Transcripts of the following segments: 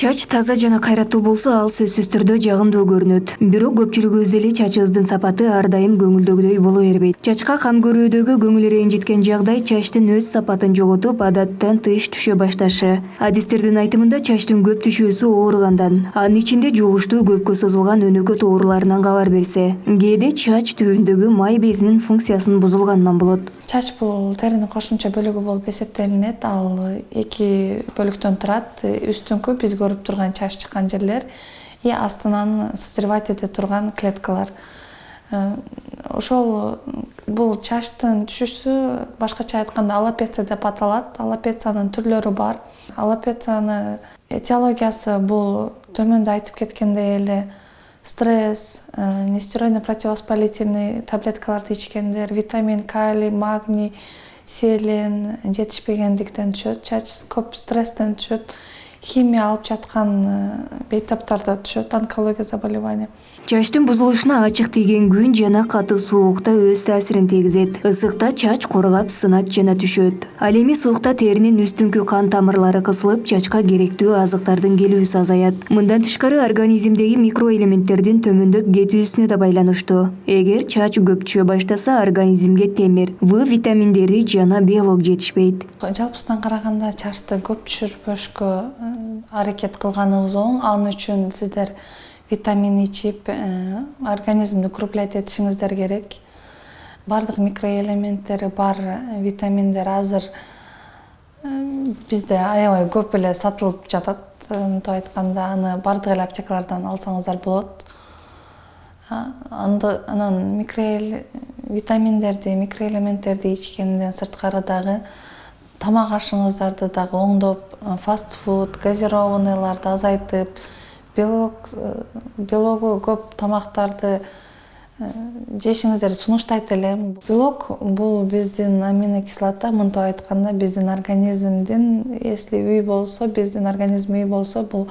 Чач таза жана кайраттуу болсо, ал сөзсүз түрдө жагымдуу көрүнөт. Бирок көпчүлүгүбүз эле чачыбыздын сапаты ар дайым көңүлдөгүдөй боло бербейт. Чачка кам көрүүдөгү көңүл ренжиткен жагдай чачтын өз сапатын жоготуп, адаттан тыш түшө башташы. Адистердин айтымында чачтын көп түшүүсү ооругандан, анын ичинде жугуштуу көпкө созулган өнөкөт ооруларынан кабар берсе, кээде чач түбүндөгү май безинин функциясынын бузулганынан болот. Чач бул теринин кошумча бөлүгү болуп эсептелинет. Ал эки бөлүктөн турат. Үстүңкү биз көрүп турган чач чыккан жерлер и астынан созревать эте турган клеткалар. Ошол бул чачтын түшүүсү башкача айтканда аллопеция деп аталат. Аллопециянын түрлөрү бар. Аллопецияны этиологиясы бул төмөндө айтып кеткендей эле стресс, нестероидный противовоспалительный таблеткаларды ичкендер, витамин, калий, магний, селен жетишпегендиктен түшөт. Чач көп стресстен түшөт. Химия алып жаткан бейтаптарда түшөт, онкология заболевания. Чачтын бузулушуна ачык тийген күн жана катуу суукта өз таасирин тийгизет. Ысыкта чач курулап сынат жана түшөт. Ал эми суукта теринин үстүңкү кан тамырлары кысылып, чачка керектүү азыктардын келүүсү азаят. Мындан тышкары организмдеги микроэлементтердин төмөндөп кетүүсүнө да байланыштуу. Эгер чач көп түшө баштаса, организмге темир, В витаминдери жана белок жетишпейт. Жалпысынан караганда чачты көп түшүрбөшкө аракет кылганыбыз оң. Анын үчүн сиздер витамин ичип, организмди укрупнять этишиңиздер керек. Бардык микроэлементтери бар витаминдер азыр бизде аябай көп эле сатылып жатат. Мынтип айтканда, аны бардык эле аптекалардан алсаңыздар болот. Анан витаминдерди, микроэлементтерди ичкенден сырткары дагы тамак ашыңыздарды дагы оңдоп, фастфуд, газированныйларды азайтып, белогу көп тамактарды жешиңиздерди сунуштайт элем. Белок бул биздин аминокислота, мынтип айтканда биздин организмдин, если үй болсо, биздин организм үй болсо, бул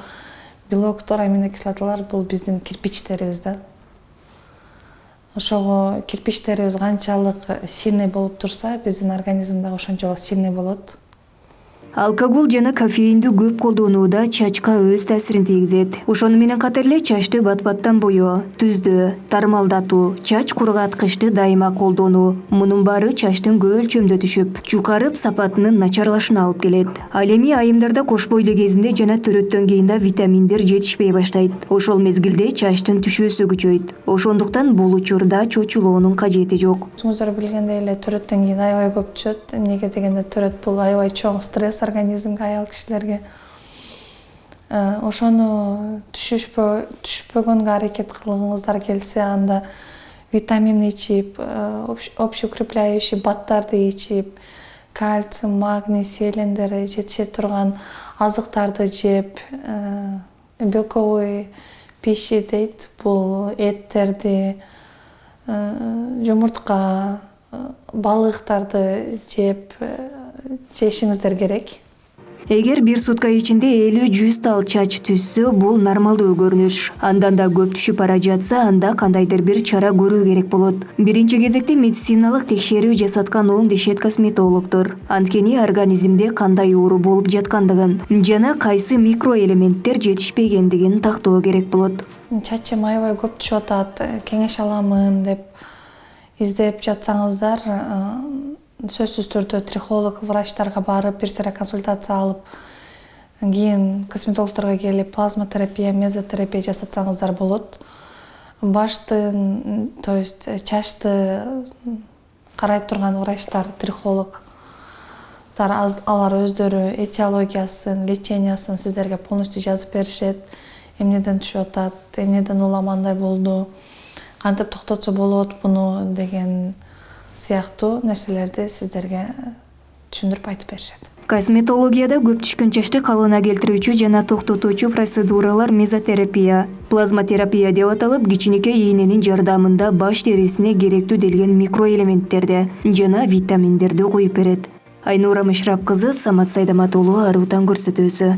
белоктор, аминокислоталар бул биздин кирпичтерибиз да. Ошого кирпичтерибиз канчалык сильный болуп турса, биздин организм дагы ошончолук сильный болот. Алкоголь жана кофеинди көп колдонууда чачка өз таасирин тийгизет. Ошону менен катар эле чачты бат-баттан боё, түздөө, тармалдатуу, чач кургаткычты дайыма колдонуу. Мунун баары чачтын көп өлчөмдө түшүп, жукарып сапатынын начарлашына алып келет. Ал эми айымдарда кош бойлуу кезинде жана төрөттөн кийин да витаминдер жетишпей баштайт. Ошол мезгилде чачтын түшүүсү күчөйт. Ошондуктан бул учурда чочулоонун кажети жок. Өзүңүздөр билгендей эле төрөттөн кийин аябай көп түшөт. Эмнеге дегенде төрөт бул аябай чоң стресс организмге, аял кишилерге. Ошону түшпөгөнгө аракет кылгыңыздар келсе, анда витамин ичип, общеукрепляющий баттарды ичип, кальций, магний, селендер жетише турган азыктарды жеп, белковый пища дейт, бул эттерди, жумуртка, балыктарды жешиңиздер керек. Эгер бир сутка ичинде 50-100 тал чач түшсө, бул нормалдуу көрүнүш. Андан да көп түшүп бара жатса, анда кандайдыр бир чара көрүү керек болот. Биринчи кезекте медициналык текшерүү жасаткан оң дешет косметологдор анткени организмде кандай оору болуп жаткандыгын жана кайсы микроэлементтер жетишпегендигин тактоо керек болот. Чачым аябай көп түшүп атат, кеңеш аламын деп издеп жатсаңыздар, сөзсүз түрдө трихолог, врачтарга барып, бир сыра консультация алып, кийин косметологдорго келип, плазмотерапия, мезотерапия жасатсаңыздар болот. Баштын, то есть чачты карай турган врачтар, трихологдор, алар өздөрү этиологиясын, лечениясын сиздерге полностью жазып беришет. Эмнеден түшүп атат, эмнеден уламандай болду, кантип токтотсо болот буну деген сыяктуу нерселерди сиздерге түшүндүрүп айтып беришет. Косметологияда көп түшкөн чачты калыбына келтирүүчү жана токтотуучу процедуралар мезотерапия, плазмотерапия деп аталып, кичинекей ийненин жардамында баш терисине керектүү делген микроэлементтерди жана витаминдерди коюп берет. Айнура Мишрап кызы, Самат Сайдамат уулу, Арутан көрсөтүүсү.